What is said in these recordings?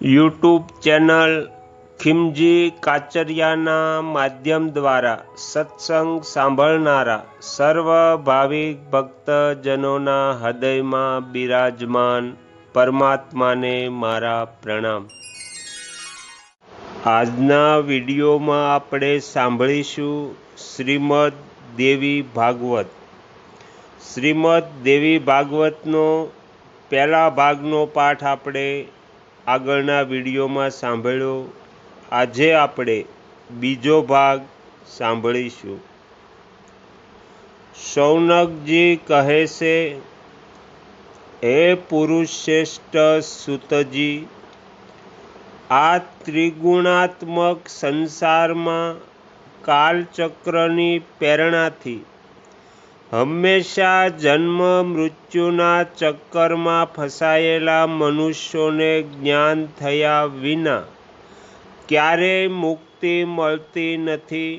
YouTube channel Khimji કાચરિયાના માધ્યમ દ્વારા સત્સંગ સાંભળનારા સર્વ ભાવિક ભક્તજનોના હૃદયમાં બિરાજમાન પરમાત્માને મારા પ્રણામ। આજના વિડીયોમાં આપણે સાંભળીશું શ્રીમદ દેવી ભાગવત। શ્રીમદ દેવી ભાગવતનો પહેલા ભાગનો પાઠ આપણે આગળના વિડીયોમાં સાંભળ્યો। આજે આપણે બીજો ભાગ સાંભળીશું। શૌનકજી કહે છે, હે પુરુષ શ્રેષ્ઠ સુતજી, આ ત્રિગુણાત્મક સંસારમાં કાલચક્રની પ્રેરણાથી હંમેશા જન્મ મૃત્યુના ચક્કરમાં ફસાયેલા મનુષ્યોને જ્ઞાન થયા વિના ક્યારેય મુક્તિ મળતી નથી।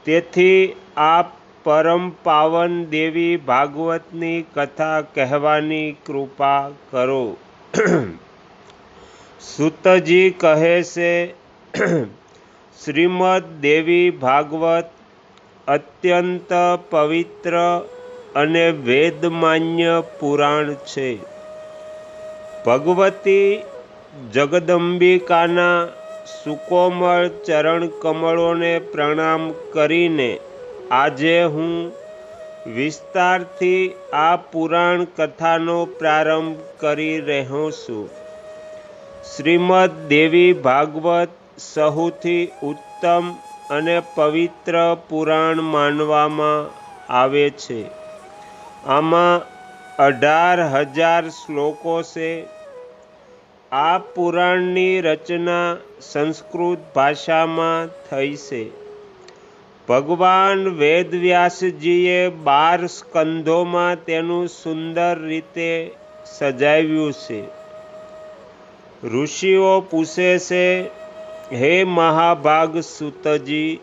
તેથી આ પરમ પાવન દેવી ભાગવતની કથા કહેવાની કૃપા કરો। સુતજી કહે છે, શ્રીમદ દેવી ભાગવત અત્યંત પવિત્ર અને વેદમાન્ય પુરાણ છે। ભગવતી જગદંબિકાના સુકોમળ ચરણ કમળોને પ્રણામ કરીને આજે હું વિસ્તારથી આ પુરાણ કથાનો પ્રારંભ કરી રહ્યો છું। શ્રીમદ દેવી ભાગવત સૌથી ઉત્તમ અને પવિત્ર પુરાણ માનવામાં આવે છે। આમાં 18,000 શ્લોકો છે। આ પુરાણની રચના સંસ્કૃત ભાષામાં થઈ છે। ભગવાન વેદવ્યાસજીએ 12 સ્કંધોમાં તેનું સુંદર રીતે સજાવ્યું છે। ઋષિઓ પૂછે છે, હે મહાભાગ સુતજી,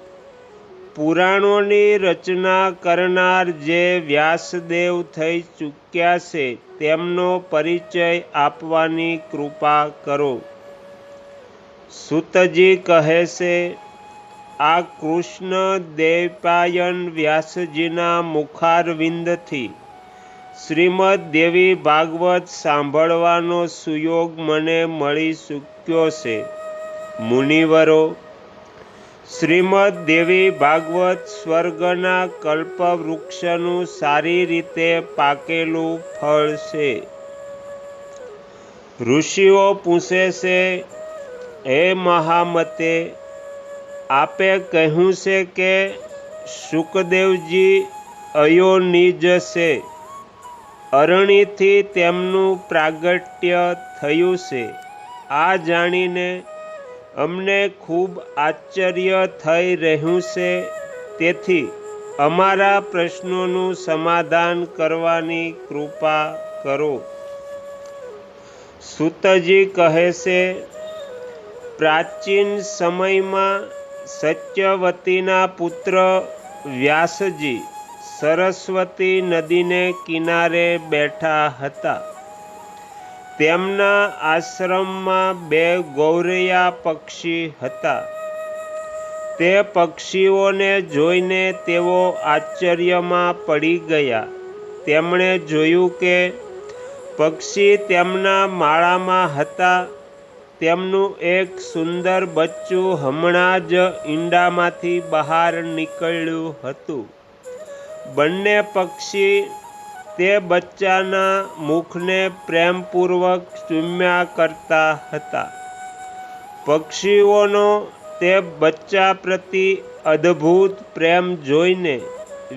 પુરાણોની રચના કરનાર જે વ્યાસદેવ થઈ ચૂક્યા છે તેમનો પરિચય આપવાની કૃપા કરો। સુતજી કહે છે, આ કૃષ્ણ દ્વૈપાયન વ્યાસજીના મુખારવિંદથી શ્રીમદ દેવી ભાગવત સાંભળવાનો સુયોગ મને મળી ચૂક્યો છે। મુનિવરો, શ્રીમદ દેવી ભાગવત સ્વર્ગના કલ્પવૃક્ષનું સારી રીતે પાકેલું ફળ છે। ઋષિઓ પૂછે છે, હે મહામતે, આપે કહ્યું છે કે શુકદેવજી અયોનિજ છે, અરણ્યથી તેમનું પ્રાગટ્ય થયું છે। આ જાણીને અમને ખૂબ આશ્ચર્ય થઈ રહ્યું છે। તેથી અમારા પ્રશ્નોનું સમાધાન કરવાની કૃપા કરો। સુતજી કહે છે, પ્રાચીન સમયમાં સત્યવતીના પુત્ર વ્યાસજી સરસ્વતી નદીને કિનારે બેઠા હતા। તેમના આશ્રમમાં 2 ગૌરૈયા પક્ષી હતા। તે પક્ષીઓને જોઈને તેઓ આશ્ચર્યમાં પડી ગયા। તેમણે જોયું કે પક્ષી તેમના માળામાં હતા। તેમનું એક સુંદર બચ્ચું હમણાં જ ઈંડામાંથી બહાર નીકળ્યું હતું। બંને પક્ષી તે બચ્ચાના મુખને પ્રેમપૂર્વક ચૂમ્યા કરતા હતા। પક્ષીઓનો તે બચ્ચા પ્રતિ અદ્ભુત પ્રેમ જોઈને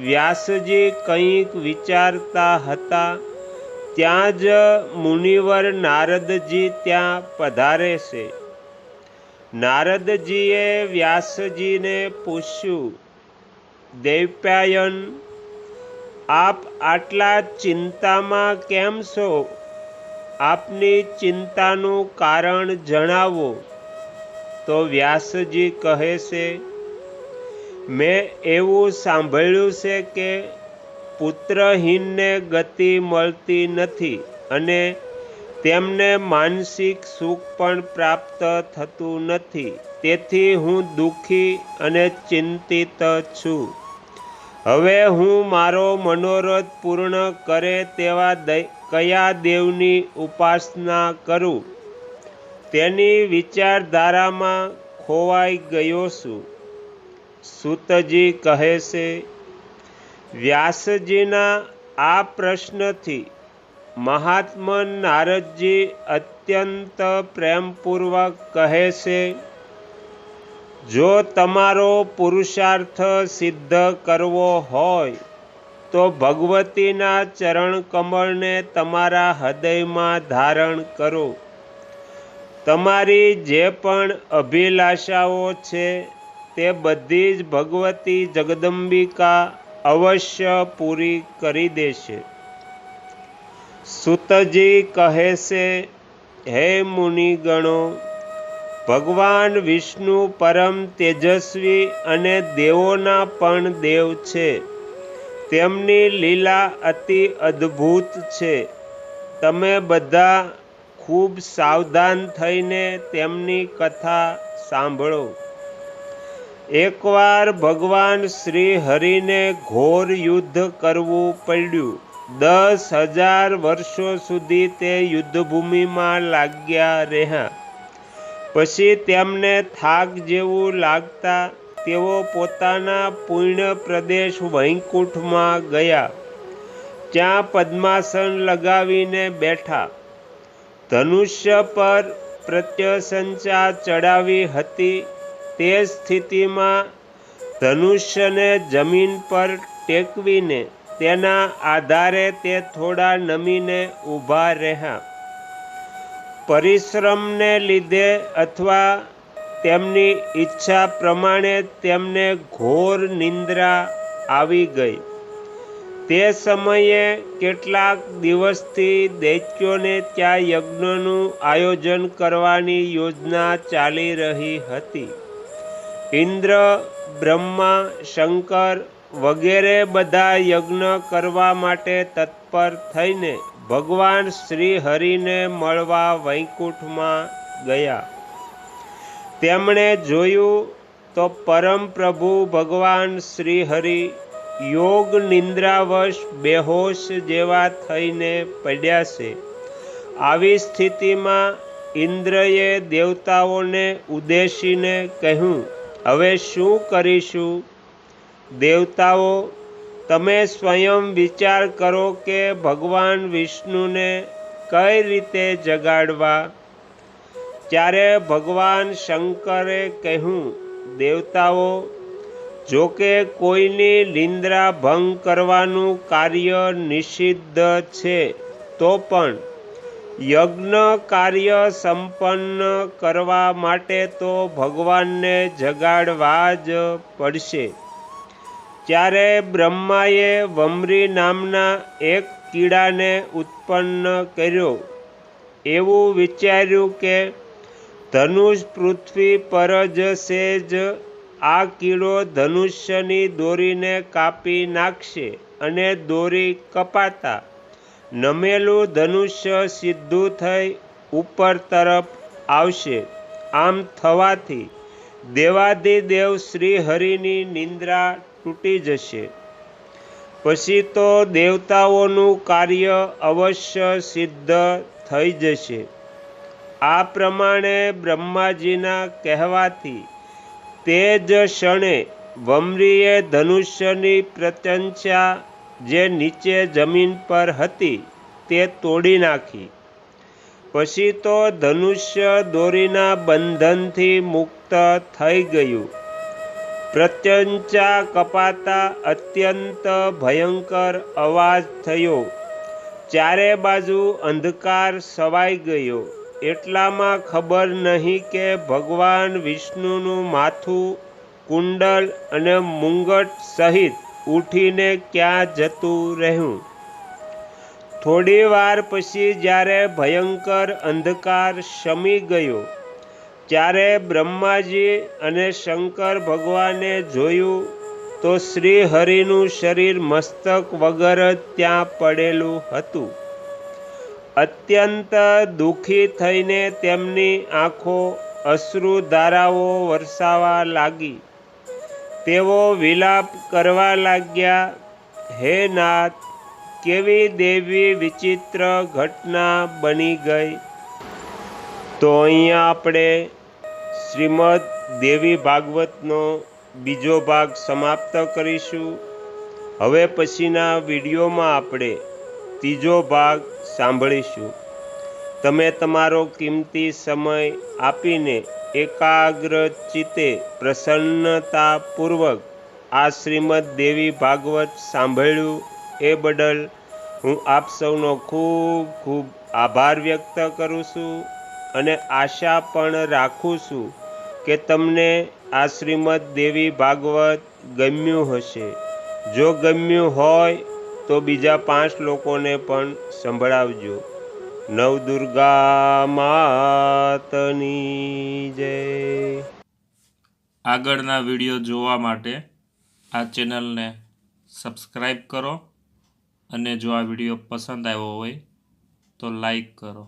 વ્યાસજી કંઈક વિચારતા હતા। ત્યાં જ મુનિવર નારદજી ત્યાં પધારે છે। નારદજીએ વ્યાસજીને પૂછ્યું, દૈપાયન, આપ આટલા ચિંતામાં કેમ છો? આપની ચિંતાનું કારણ જણાવો। તો વ્યાસજી કહે છે, મેં એવું સાંભળ્યું છે કે પુત્રહીનને ગતિ મળતી નથી અને તેમને માનસિક સુખ પણ પ્રાપ્ત થતું નથી. તેથી હું દુઃખી અને ચિંતિત છું. હવે હું મારો મનોરથ પૂર્ણ કરે તેવા કયા દેવની ઉપાસના કરું, તેની વિચારધારામાં ખોવાઈ ગયો છું. સૂતજી કહે છે, વ્યાસજીના આ પ્રશ્નથી મહાત્મા નારદજી અત્યંત પ્રેમપૂર્વક કહે છે, જો તમારો પુરુષાર્થ સિદ્ધ કરવો હોય તો ભગવતીના ચરણ કમળને તમારા હૃદયમાં ધારણ કરો. તમારી જે પણ અભિલાષાઓ છે તે બધી જ ભગવતી જગદંબિકા અવશ્ય પૂરી કરી દેશે. સૂતજી કહે છે, હે મુનિગણો, ભગવાન વિષ્ણુ પરમ તેજસ્વી અને દેવોના પણ દેવ છે. તેમની લીલા અતિ અદ્ભુત છે. તમે બધા ખૂબ સાવધાન થઈને તેમની કથા સાંભળો. એકવાર ભગવાન શ્રી હરિને ઘોર યુદ્ધ કરવું પડ્યું. 10,000 વર્ષો સુધી તે યુદ્ધભૂમિમાં લાગ્યા રહ્યા. પછી તેમને થાક જેવું લાગતા તેઓ પોતાના પુણ્ય પ્રદેશ વૈકુંઠમાં ગયા. ત્યાં પદ્માસન લગાવીને બેઠા. ધનુષ્ય પર પ્રત્યસંચા ચડાવી હતી. તે સ્થિતિમાં ધનુષ્યને જમીન પર ટેકવીને તેના આધારે તે થોડા નમીને ઊભા રહ્યા. પરિશ્રમને લીધે અથવા તેમની ઈચ્છા પ્રમાણે તેમને ઘોર નિંદ્રા આવી ગઈ. તે સમયે કેટલાક દિવસથી દૈત્યોને ત્યાં યજ્ઞનું આયોજન કરવાની યોજના ચાલી રહી હતી. ઇન્દ્ર, બ્રહ્મા, શંકર વગેરે બધા યજ્ઞ કરવા માટે તત્પર થઈને ભગવાન શ્રી હરિને મળવા વૈકુંઠમાં ગયા. તેમણે જોયું તો પરમ પ્રભુ ભગવાન શ્રી હરિ યોગ નિંદ્રાવશ બેહોશ જેવા થઈને પડ્યા છે. આવી સ્થિતિમાં ઇન્દ્રએ દેવતાઓને ઉદ્દેશીને કહ્યું, હવે શું કરીશું? દેવતાઓ, તમે સ્વયં વિચાર કરો કે ભગવાન વિષ્ણુને કઈ રીતે જગાડવા? ત્યારે ભગવાન શંકરે કહ્યું, દેવતાઓ, જો કે કોઈની નિંદ્રા ભંગ કરવાનું કાર્ય નિષિદ્ધ છે, તો પણ યજ્ઞ કાર્ય સંપન્ન કરવા માટે તો ભગવાનને જગાડવા જ પડશે. ત્યારે બ્રહ્માએ વમરી નામના એક કીડાને ઉત્પન્ન કર્યો. એવું વિચાર્યું કે ધનુષ પૃથ્વી પર જ છે જ આ કીડો ધનુષ્યની દોરીને કાપી નાખશે અને દોરી કપાતા નમેલું ધનુષ્ય સીધું થઈ ઉપર તરફ આવશે. આમ થવાથી દેવાધિદેવ શ્રી હરિની નિંદ્રા તૂટી જશે. પછી તો દેવતાઓનું કાર્ય અવશ્ય સિદ્ધ થઈ જશે. આ પ્રમાણે બ્રહ્માજીના કહેવાથી તે જ ક્ષણે વમરીએ ધનુષ્યની પ્રત્યંચા જે નીચે જમીન પર હતી તે તોડી નાખી. પછી તો ધનુષ્ય દોરીના બંધનથી મુક્ત થઈ ગયું. પ્રત્યંચા કપાતા અત્યંત ભયંકર અવાજ થયો. ચારે બાજુ અંધકાર છવાઈ ગયો. એટલામાં ખબર નહીં કે ભગવાન વિષ્ણુનું માથું, કુંડલ અને મુંગટ સહિત ઉઠીને ક્યાં જતું રહ્યું. થોડી વાર પછી જ્યારે ભયંકર અંધકાર શમી ગયો, ત્યારે બ્રહ્માજી અને શંકર ભગવાને જોયું તો શ્રી હરિનું શરીર મસ્તક વગર જ ત્યાં પડેલું હતું. અત્યંત દુઃખી થઈને તેમની આંખો અશ્રુધારાઓ વરસાવા લાગી. તેઓ વિલાપ કરવા લાગ્યા, હે નાથ, કેવી દેવી વિચિત્ર ઘટના બની ગઈ. તો અહીંયા આપણે શ્રીમદ દેવી ભાગવતનો બીજો ભાગ સમાપ્ત કરીશું. હવે પછીના વિડીયોમાં આપણે ત્રીજો ભાગ સાંભળીશું. તમે તમારો કિંમતી સમય આપીને એકાગ્ર ચિત્તે પ્રસન્નતાપૂર્વક આ શ્રીમદ દેવી ભાગવત સાંભળ્યું એ બદલ હું આપ સૌનો ખૂબ ખૂબ આભાર વ્યક્ત કરું છું અને આશા પણ રાખું છું કે તમને આ શ્રીમદ દેવી ભાગવત ગમ્યું હશે. જો ગમ્યું હોય તો બીજા 5 લોકોને પણ સંભળાવજો. નવદુર્ગા માતની જય. આગળના વિડીયો જોવા માટે આ ચેનલને સબસ્ક્રાઈબ કરો અને જો આ વિડીયો પસંદ આવ્યો હોય તો લાઈક કરો.